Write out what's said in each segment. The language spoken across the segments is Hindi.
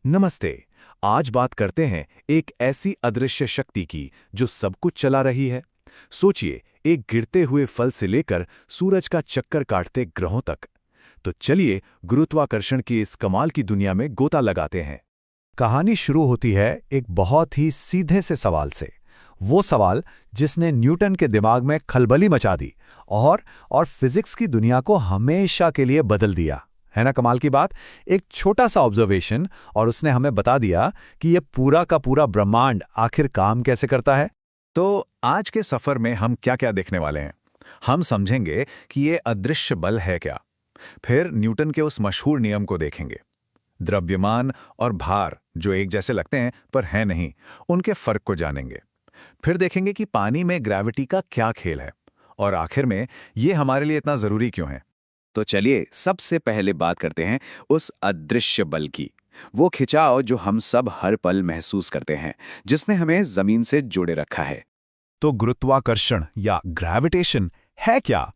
नमस्ते। आज बात करते हैं एक ऐसी अदृश्य शक्ति की जो सब कुछ चला रही है। सोचिए, एक गिरते हुए फल से लेकर सूरज का चक्कर काटते ग्रहों तक। तो चलिए गुरुत्वाकर्षण की इस कमाल की दुनिया में गोता लगाते हैं। कहानी शुरू होती है एक बहुत ही सीधे से सवाल से। वो सवाल जिसने न्यूटन के दिमाग में खलबली मचा दी और फिजिक्स की दुनिया को हमेशा के लिए बदल दिया। है ना कमाल की बात। एक छोटा सा ऑब्जर्वेशन और उसने हमें बता दिया कि ये पूरा का पूरा ब्रह्मांड आखिर काम कैसे करता है। तो आज के सफर में हम क्या-क्या देखने वाले हैं? हम समझेंगे कि ये अदृश्य बल है क्या। फिर न्यूटन के उस मशहूर नियम को देखेंगे। द्रव्यमान और भार जो एक जैसे लगते हैं पर हैं नहीं, उनके फर्क को जानेंगे। फिर देखेंगे कि पानी में ग्रेविटी का क्या खेल है और आखिर में ये हमारे लिए इतना जरूरी क्यों है। तो चलिए सबसे पहले बात करते हैं उस अदृश्य बल की। वो खिंचाव जो हम सब हर पल महसूस करते हैं, जिसने हमें जमीन से जोड़े रखा है। तो गुरुत्वाकर्षण या ग्रेविटेशन है क्या?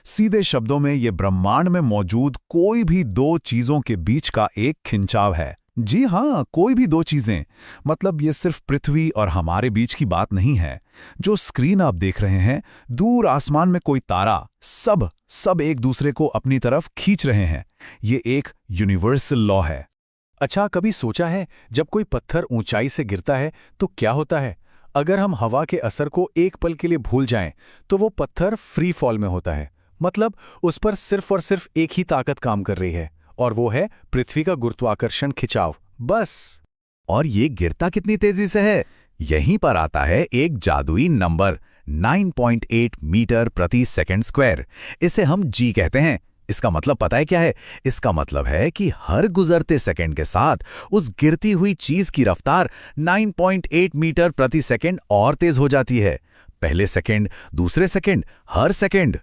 सीधे शब्दों में ये ब्रह्मांड में मौजूद कोई भी दो चीजों के बीच का एक खिंचाव है। जी हाँ, कोई भी दो चीजें। मतलब ये सिर्फ पृथ्वी और हमारे बीच की बात नहीं है। जो स्क्रीन आप देख रहे हैं, दूर आसमान में कोई तारा, सब एक दूसरे को अपनी तरफ खींच रहे हैं। ये एक यूनिवर्सल लॉ है। अच्छा, कभी सोचा है जब कोई पत्थर ऊंचाई से गिरता है तो क्या होता है? अगर हम हवा के असर को एक पल के लिए भूल जाएं, तो वो पत्थर फ्री फॉल में होता है। मतलब उस पर सिर्फ और सिर्फ एक ही ताकत काम कर रही है, और वो है पृथ्वी का गुरुत्वाकर्षण खिंचाव। बस। और ये गिरता कितनी तेजी से है? यहीं पर आता है एक जादुई नंबर 9.8 मीटर प्रति सेकंड स्क्वायर। इसे हम जी कहते हैं। इसका मतलब पता है क्या है? इसका मतलब है कि हर गुजरते सेकंड के साथ उस गिरती हुई चीज की रफ्तार 9.8 मीटर प्रति सेकंड और तेज हो जाती है। पहले सेकंड, दूसरे सेकंड, हर सेकंड।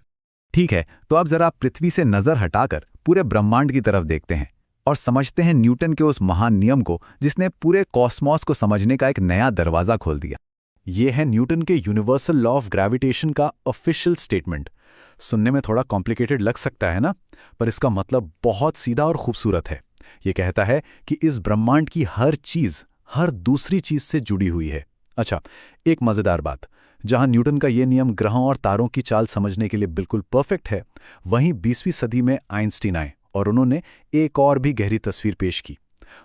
ठीक है, तो अब जरा पृथ्वी से नजर हटाकर पूरे ब्रह्मांड की तरफ देखते हैं और समझते हैं न्यूटन के उस महान नियम को जिसने पूरे कॉस्मॉस को समझने का एक नया दरवाजा खोल दिया। ये है न्यूटन के यूनिवर्सल लॉ ऑफ ग्रेविटेशन का ऑफिशियल स्टेटमेंट। सुनने में थोड़ा कॉम्प्लिकेटेड लग सकता है ना, पर इसका मतलब बहुत सीधा और खूबसूरत है। ये कहता है कि इस ब्रह्मांड की हर चीज हर दूसरी चीज से जुड़ी हुई है। अच्छा, एक मजेदार बात, जहां न्यूटन का ये नियम ग्रहों और तारों की चाल समझने के लिए बिल्कुल परफेक्ट है, वहीं 20वीं सदी में आइंस्टीन आए और उन्होंने एक और भी गहरी तस्वीर पेश की।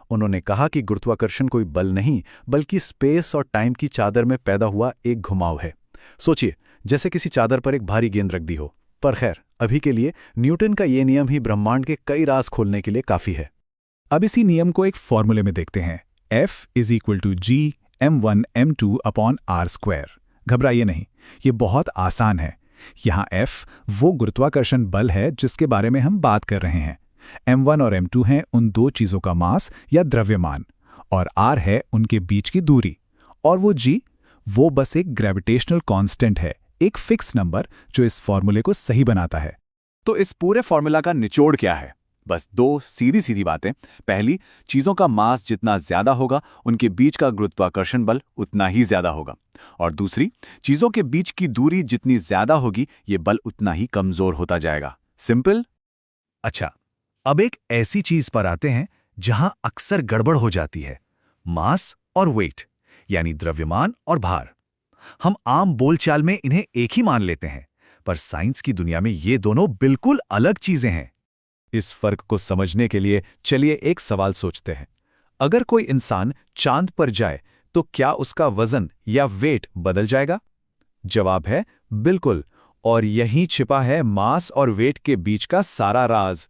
उन्होंने कहा कि गुरुत्वाकर्षण कोई बल नहीं, बल्कि स्पेस और टाइम की चादर में पैदा हुआ एक घुमाव है। सोचिए, जैसे किसी चादर पर एक भारी गेंद रख दी हो। पर खैर, अभी के लिए न्यूटन का ये नियम ही ब्रह्मांड के कई राज खोलने के लिए काफी है। अब इसी नियम को एक फॉर्मूले में देखते हैं। F=g m1m2/r²। घबराइए नहीं, ये बहुत आसान है। यहाँ F वो गुरुत्वाकर्षण बल है जिसके बारे में हम बात कर रहे हैं। m1 और m2 हैं उन दो चीजों का मास या द्रव्यमान, और r है उनके बीच की दूरी। और वो g, वो बस एक ग्रेविटेशनल कांस्टेंट है, एक फिक्स नंबर जो इस फॉर्मूले को सही बनाता है। तो इस पूरे फॉर्मूला का निचोड़ क्या है? बस दो सीधी सीधी बातें। पहली, चीजों का मास जितना ज्यादा होगा, उनके बीच का गुरुत्वाकर्षण बल उतना ही ज्यादा होगा। और दूसरी, चीजों के बीच की दूरी जितनी ज्यादा होगी, ये बल उतना ही कमजोर होता जाएगा। सिंपल। अच्छा, अब एक ऐसी चीज पर आते हैं जहां अक्सर गड़बड़ हो जाती है। मास और वेट, यानी द्रव्यमान और भार। हम आम बोलचाल में इन्हें एक ही मान लेते हैं, पर साइंस की दुनिया में ये दोनों बिल्कुल अलग चीजें हैं। इस फर्क को समझने के लिए चलिए एक सवाल सोचते हैं। अगर कोई इंसान चांद पर जाए तो क्या उसका वजन या वेट बदल जाएगा? जवाब है बिल्कुल। और यहीं छिपा है मास और वेट के बीच का सारा राज।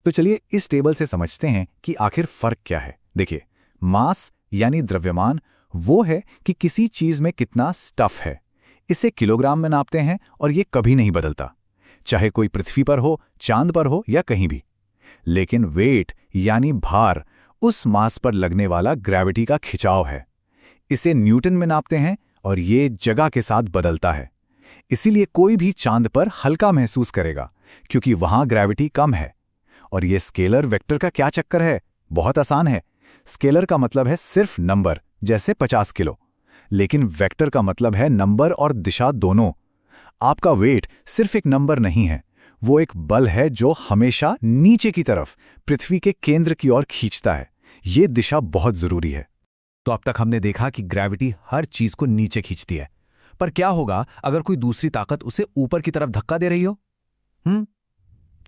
तो चलिए इस टेबल से समझते हैं कि आखिर फर्क क्या है। देखिए, मास यानी द्रव्यमान वो है कि किसी चीज में कितना स्टफ है। इसे किलोग्राम में नापते हैं और ये कभी नहीं बदलता, चाहे कोई पृथ्वी पर हो, चांद पर हो या कहीं भी। लेकिन वेट यानी भार उस मास पर लगने वाला ग्रेविटी का खिंचाव है। इसे न्यूटन में नापते हैं और ये जगह के साथ बदलता है। इसीलिए कोई भी चांद पर हल्का महसूस करेगा, क्योंकि वहां ग्रेविटी कम है। और ये स्केलर वेक्टर का क्या चक्कर है? बहुत आसान है। स्केलर का मतलब है सिर्फ नंबर, जैसे 50 किलो। लेकिन वेक्टर का मतलब है नंबर और दिशा दोनों। आपका वेट सिर्फ एक नंबर नहीं है, वो एक बल है जो हमेशा नीचे की तरफ पृथ्वी के केंद्र की ओर खींचता है। ये दिशा बहुत जरूरी है। तो अब तक हमने देखा कि ग्रेविटी हर चीज को नीचे खींचती है, पर क्या होगा अगर कोई दूसरी ताकत उसे ऊपर की तरफ धक्का दे रही हो?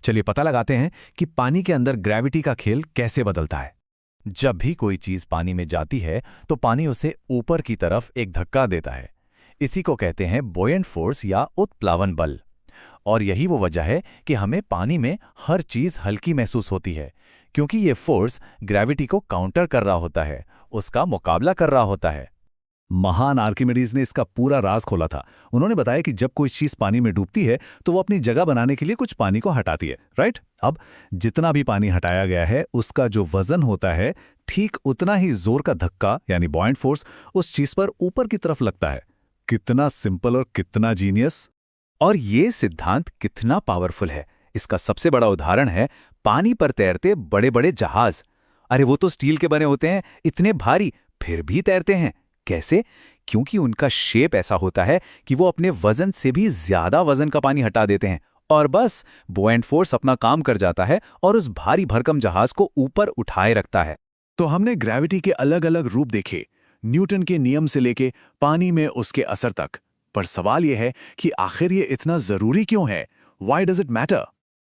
चलिए पता लगाते हैं कि पानी के अंदर ग्रेविटी का खेल कैसे बदलता है। जब भी कोई चीज पानी में जाती है तो पानी उसे ऊपर की तरफ एक धक्का देता है। इसी को कहते हैं बोयेंट फोर्स या उत्प्लावन बल। और यही वो वजह है कि हमें पानी में हर चीज हल्की महसूस होती है, क्योंकि ये फोर्स ग्रेविटी को काउंटर कर रहा होता है, उसका मुकाबला कर रहा होता है। महान आर्किमिडीज ने इसका पूरा राज खोला था। उन्होंने बताया कि जब कोई चीज पानी में डूबती है तो वो अपनी जगह बनाने के लिए कुछ पानी को हटाती है, राइट? अब जितना भी पानी हटाया गया है उसका जो वजन होता है, ठीक उतना ही जोर का धक्का यानी बॉयंट फोर्स उस चीज पर ऊपर की तरफ लगता है। कितना सिंपल और कितना जीनियस! और ये सिद्धांत कितना पावरफुल है, इसका सबसे बड़ा उदाहरण है पानी पर तैरते बड़े बड़े जहाज। अरे वो तो स्टील के बने होते हैं, इतने भारी, फिर भी तैरते हैं। कैसे? क्योंकि उनका शेप ऐसा होता है कि वो अपने वजन से भी ज्यादा वजन का पानी हटा देते हैं और बस बुओयंट फोर्स अपना काम कर जाता है और उस भारी भरकम जहाज को ऊपर उठाए रखता है। तो हमने ग्रेविटी के अलग अलग रूप देखे, न्यूटन के नियम से लेके पानी में उसके असर तक। पर सवाल यह है कि आखिर ये इतना जरूरी क्यों है? Why does it matter?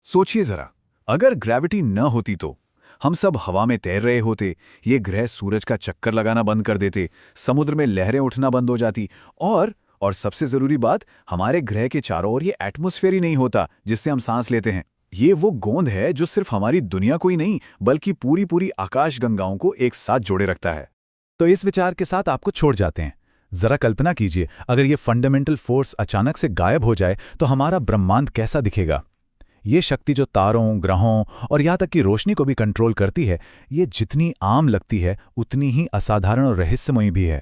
सोचिए जरा, अगर ग्रेविटी न होती तो हम सब हवा में तैर रहे होते, ये ग्रह सूरज का चक्कर लगाना बंद कर देते, समुद्र में लहरें उठना बंद हो जाती और सबसे जरूरी बात, हमारे ग्रह के चारों ओर ये एटमॉस्फेयर ही नहीं होता जिससे हम सांस लेते हैं। ये वो गोंद है जो सिर्फ हमारी दुनिया को ही नहीं बल्कि पूरी पूरी आकाशगंगाओं को एक साथ जोड़े रखता है। तो इस विचार के साथ आपको छोड़ जाते हैं। जरा कल्पना कीजिए, अगर ये फंडामेंटल फोर्स अचानक से गायब हो जाए तो हमारा ब्रह्मांड कैसा दिखेगा? ये शक्ति जो तारों, ग्रहों और यहाँ तक कि रोशनी को भी कंट्रोल करती है, ये जितनी आम लगती है उतनी ही असाधारण और रहस्यमयी भी है।